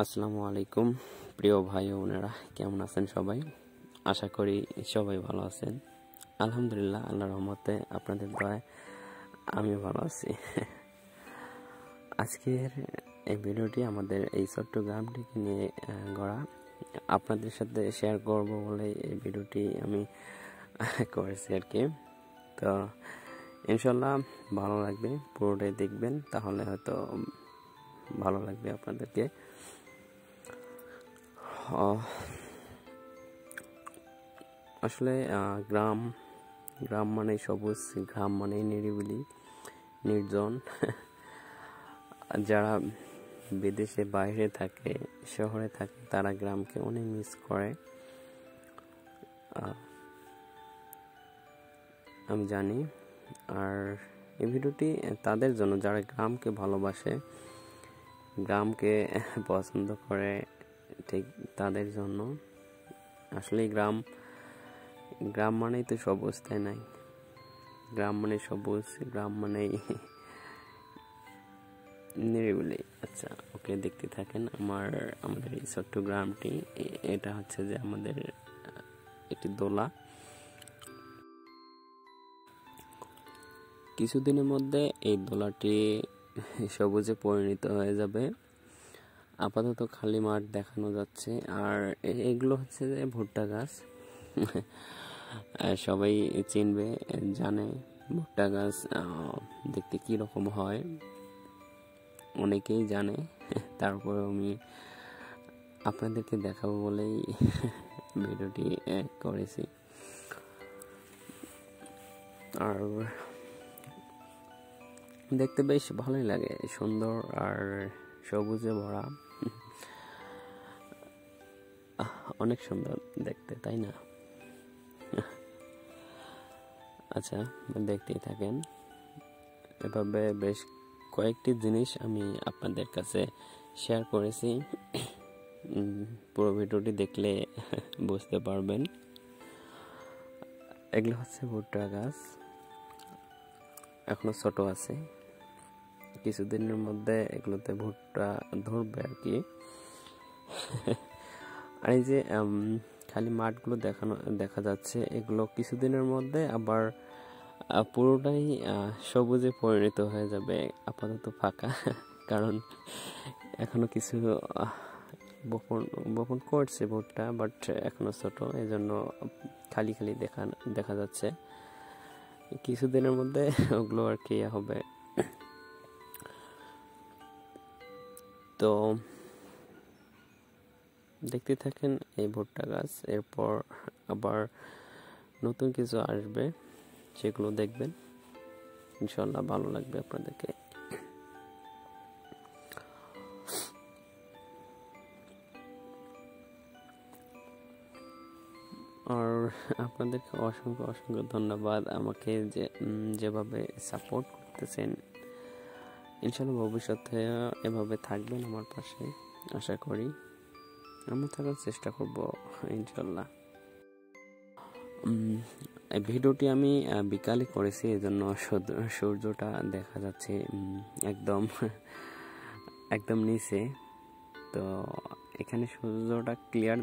আসসালামু আলাইকুম প্রিয় ভাই ও বোনেরা, কেমন আছেন সবাই? আশা করি সবাই ভালো আছেন। আলহামদুলিল্লাহ, আল্লাহর রহমতে আপনাদের দয়ায় আমি ভালো আছি। আজকের এই ভিডিওটি আমাদের এই ছোট্ট গ্রামটিকে নিয়ে গড়া। আপনাদের সাথে শেয়ার করব বলে এই ভিডিওটি আমি করেছি আর কি। তো ইনশাল্লাহ ভালো লাগবে, পুরোটাই দেখবেন, তাহলে হয়তো ভালো লাগবে আপনাদেরকে। আসলে গ্রাম মানে সবুজ, গ্রাম মানে নিরিবিলি, নির্জন। যারা বিদেশে বাইরে থাকে, শহরে থাকে, তারা গ্রামকে অনেক মিস করে, আমি জানি। আর এই ভিডিওটি তাদের জন্য যারা গ্রামকে ভালোবাসে, গ্রামকে পছন্দ করে, ঠিক তাদের জন্য। আসলে গ্রাম মানেই তো সবুজ, তাই নাই? গ্রাম মানে সবুজ, গ্রাম মানেই নিরিবিলি। আচ্ছা, ওকে, দেখতে থাকেন আমাদের এই ছোট্ট গ্রামটি। এটা হচ্ছে যে আমাদের একটি দোলা। কিছুদিনের মধ্যে এই দোলাটি সবুজে পরিণত হয়ে যাবে। আপাতত খালি মাঠ দেখানো যাচ্ছে। আর এগুলো হচ্ছে যে ভুট্টা গাছ। সবাই চিনবে, জানে ভুট্টা গাছ দেখতে কি রকম হয়, অনেকেই জানে। তারপরে আমি আপনাদেরকে দেখাবো বলেই ভিডিওটি করেছি। আর দেখতে বেশ ভালোই লাগে, সুন্দর আর সবুজে ভরা, অনেক সুন্দর দেখতে, তাই না? আচ্ছা, দেখতেই থাকেন। এভাবে বেশ কয়েকটি জিনিস আমি আপনাদের কাছে শেয়ার করেছি। পুরো ভিডিওটি দেখলে বুঝতে পারবেন। এগুলো হচ্ছে ভুট্টা গাছ, এখনো ছোট আছে। কিছুদিনের মধ্যে এগুলোতে ভুট্টা ধরবে আর কি। আর এই যে খালি মাঠগুলো দেখা যাচ্ছে, এগুলো কিছুদিনের মধ্যে আবার পুরোটাই সবুজে পরিণত হয়ে যাবে। আপাতত ফাঁকা, কারণ এখনো কিছু বপন করছে ভুট্টা, বাট এখনো ছোট, এই জন্য খালি দেখা যাচ্ছে। কিছুদিনের মধ্যে ওগুলো আর কি হবে। তো দেখতে থাকেন এই ভুট্টা গাছ। এরপর আবার নতুন কিছু আসবে, সেগুলো দেখবেন, ইনশাল্লাহ ভালো লাগবে আপনাদেরকে। আর আপনাদেরকে অসংখ্য ধন্যবাদ আমাকে যেভাবে সাপোর্ট করতেছেন। ইনশাল্লাহ ভবিষ্যতে এভাবে থাকবেন আমার পাশে, আশা করি। আমরা থাকার চেষ্টা করব ইনশাল্লাহ। এই ভিডিওটি আমি বিকালে করেছি, এজন্য সূর্যটা দেখা যাচ্ছে একদম নিচে। তো এখানে সূর্যটা ক্লিয়ার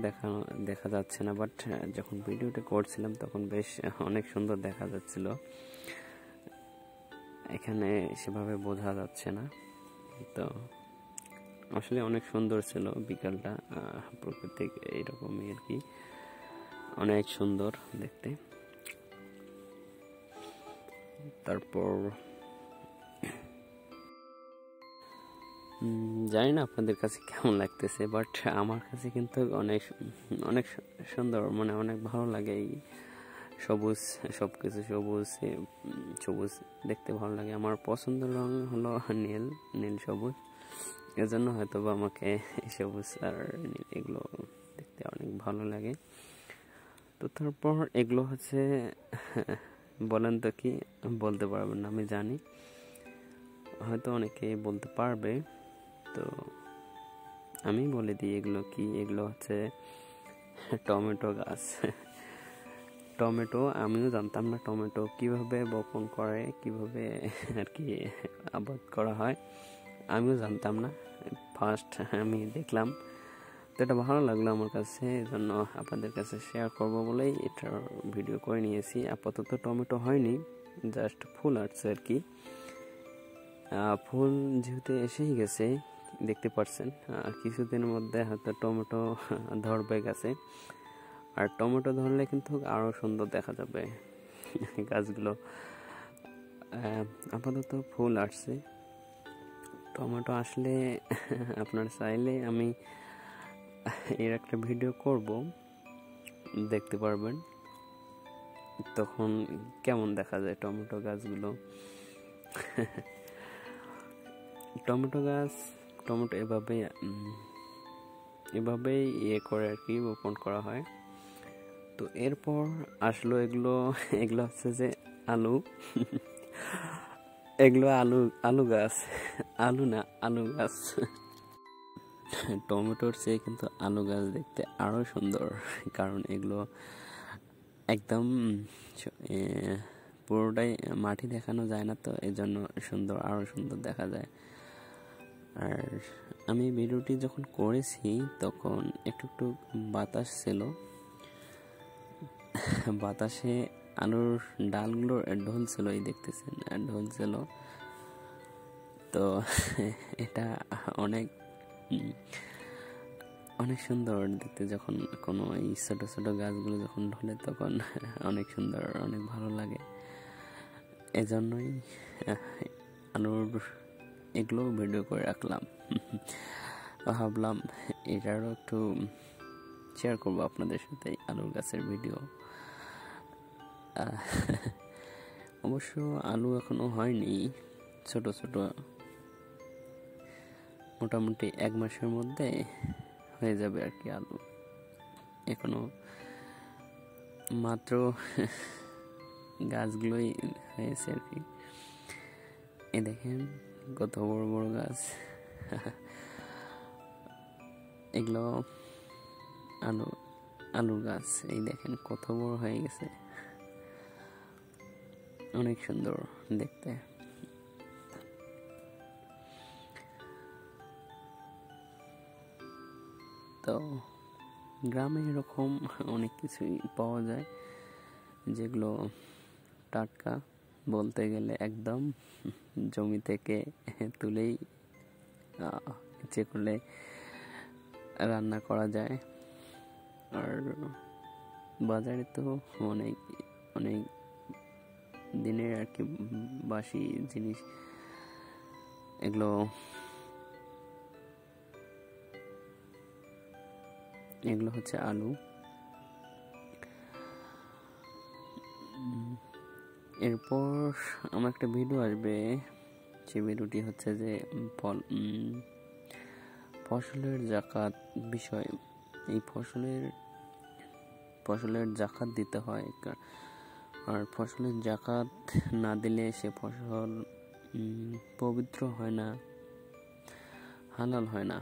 দেখা যাচ্ছে না, বাট যখন ভিডিওটা করছিলাম তখন বেশ অনেক সুন্দর দেখা যাচ্ছিল। এখানে সেভাবে বোঝা যাচ্ছে না। তো আসলে অনেক সুন্দর ছিল বিকালটা, প্রকৃতিক এইরকমই আর কি, অনেক সুন্দর দেখতে। তারপর জানি না আপনাদের কাছে কেমন লাগতেছে, বাট আমার কাছে কিন্তু অনেক সুন্দর, মানে অনেক ভালো লাগে। এই সবুজ, সবকিছু সবুজ দেখতে ভালো লাগে। আমার পছন্দের রং হলো নীল সবুজ, এজন্য হয়তো বা আমাকে সবুজ আর নীল এগুলো দেখতে অনেক ভালো লাগে। তো তারপর এগুলো হচ্ছে, বলেন তো কি, বলতে পারবেন না আমি জানি, হয়তো অনেকে বলতে পারবে। তো আমি বলে দিই এগুলো কি। এগুলো হচ্ছে টমেটো গাছ। টমেটো, আমিও জানতাম না টমেটো কিভাবে বপন করে, কিভাবে আর কি আবাদ করা হয়। আমিও জানতাম না, ফার্স্ট আমি দেখলাম, তো এটা ভালো লাগলো আমার কাছে, এই জন্য আপনাদের কাছে শেয়ার করবো বলেই এটার ভিডিও করে নিয়েছি। আপাতত টমেটো হয়নি, জাস্ট ফুল আসছে আর কি। ফুল যেহেতু এসেই গেছে দেখতে পাচ্ছেন, কিছুদিনের মধ্যে হয়তো টমেটো ধরবে গাছে, আর টমেটো ধরলে কিন্তু আরও সুন্দর দেখা যাবে গাছগুলো। আপাতত ফুল আসছে, টমেটো আসলে আপনার চাইলে আমি এর একটা ভিডিও করব, দেখতে পারবেন তখন কেমন দেখা যায় টমেটো গাছগুলো। টমেটো এভাবেই করে আর কি বপন করা হয়। তো এরপর আসলো এগুলো হচ্ছে যে আলু। এগুলো আলু গাছ, আলু গাছ। টমেটোর চেয়ে কিন্তু আলু গাছ দেখতে আরো সুন্দর, কারণ এগুলো একদম পুরোটাই মাটি দেখানো যায় না, তো এই জন্য আরো সুন্দর দেখা যায়। আর আমি ভিডিওটি যখন করেছি তখন একটু বাতাস ছিল, বাতাসে আলুর ডালগুলো ঢলছিল, এই দেখতেছেন ঢলছিল। তো এটা অনেক সুন্দর দেখতে, যখন কোনো এই ছোট ছোট গাছগুলো যখন ঢলে তখন অনেক সুন্দর, অনেক ভালো লাগে। এজন্যই আলুর এগুলো ভিডিও করে রাখলাম। ভাবলাম এটারও একটু শেয়ার করবো আপনাদের সাথে, আলুর গাছের ভিডিও। অবশ্য আলু এখনো হয়নি, ছোট ছোট, মোটামুটি 1 মাসের মধ্যে হয়ে যাবে আর কি আলু। এখনো মাত্র গাছগুলোই হয়েছে আর কি। এ দেখেন কত বড় বড় গাছ। এগুলো আলুর গাছ, এই দেখেন কত বড় হয়ে গেছে, অনেক সুন্দর দেখতে। তো গ্রামে এরকম অনেক কিছুই পাওয়া যায় যেগুলো টাটকা, বলতে গেলে একদম জমি থেকে তুলেই ইচ্ছে করলে রান্না করা যায়। আর বাজারে তো অনেক দিনের আর কি বাসি জিনিস, এগুলো হচ্ছে আলু। এরপর আমার একটা ভিডিও আসবে, সেই ভিডিওটি হচ্ছে যে ফসলের জাকাত বিষয়। এই ফসলের জাকাত দিতে হয়, আর ফসলের জাকাত না দিলে সে ফসল পবিত্র হয় না, হালাল হয় না।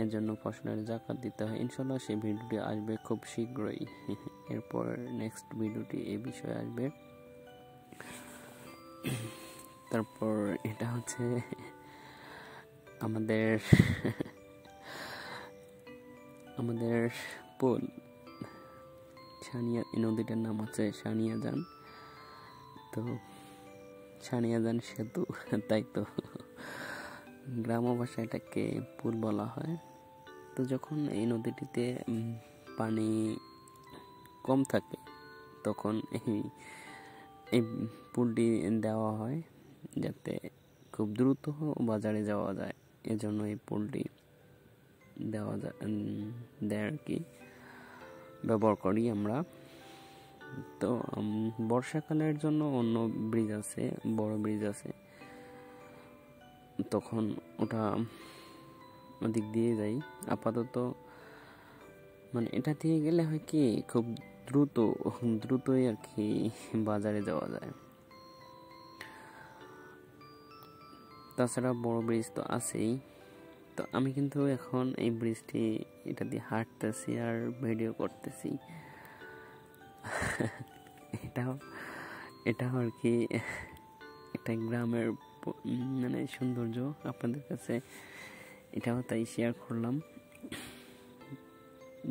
এর জন্য ফসলের জাকাত দিতে হয়। ইনশাল্লাহ সেই ভিডিওটি আসবে খুব শীঘ্রই। এরপর নেক্সট ভিডিওটি এই বিষয়ে আসবে। তারপর এটা হচ্ছে আমাদের পোল, এই নদীটার নাম হচ্ছে সানিয়াজান। তো সানিয়াজান সেতু, তাই তো গ্রাম ভাষায় এটাকে পুল বলা হয়। তো যখন এই নদীটিতে পানি কম থাকে তখন এই পুলটি দেওয়া হয় যাতে খুব দ্রুত বাজারে যাওয়া যায়, এজন্য এই পুলটি দেয় আর কি, ব্যবহার করি আমরা। তো বর্ষাকালের জন্য অন্য ব্রিজ আছে, বড় ব্রিজ আছে, তখন ওটা ওদিক দিয়ে যাই। আপাতত মানে এটা দিয়ে গেলে হয় কি, খুব দ্রুতই আর কি বাজারে যাওয়া যায়। তাছাড়া বড় ব্রিজ তো আছেই। তো আমি কিন্তু এখন এই ব্রিজটি এটা দিয়ে হাঁটতেছি আর ভিডিও করতেছি। এটা আর কি একটা গ্রামের মানে সৌন্দর্য আপনাদের কাছে এটাও তাই শেয়ার করলাম।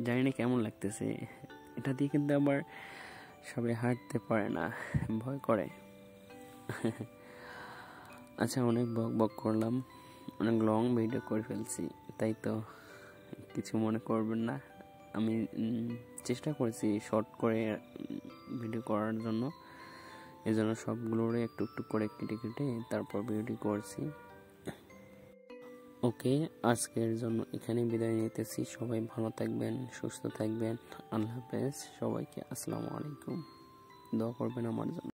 জানি না কেমন লাগতেছে, এটা দিয়ে কিন্তু আবার সবাই হাঁটতে পারে না, ভয় করে। আচ্ছা, অনেক বক বক করলাম, অনেক লং ভিডিও করে ফেলছি, তাই তো কিছু মনে করবেন না। আমি চেষ্টা করেছি শর্ট করে ভিডিও করার জন্য, এই জন্য সবগুলোরে একটু একটু করে কেটে কেটে তারপর ভিডিও করছি। ওকে, আজকের জন্য এখানে বিদায় নিতেছি। সবাই ভালো থাকবেন, সুস্থ থাকবেন। আল্লাহ হাফেজ সবাইকে। আসসালামু আলাইকুম। দোয়া করবেন আমার জন্য।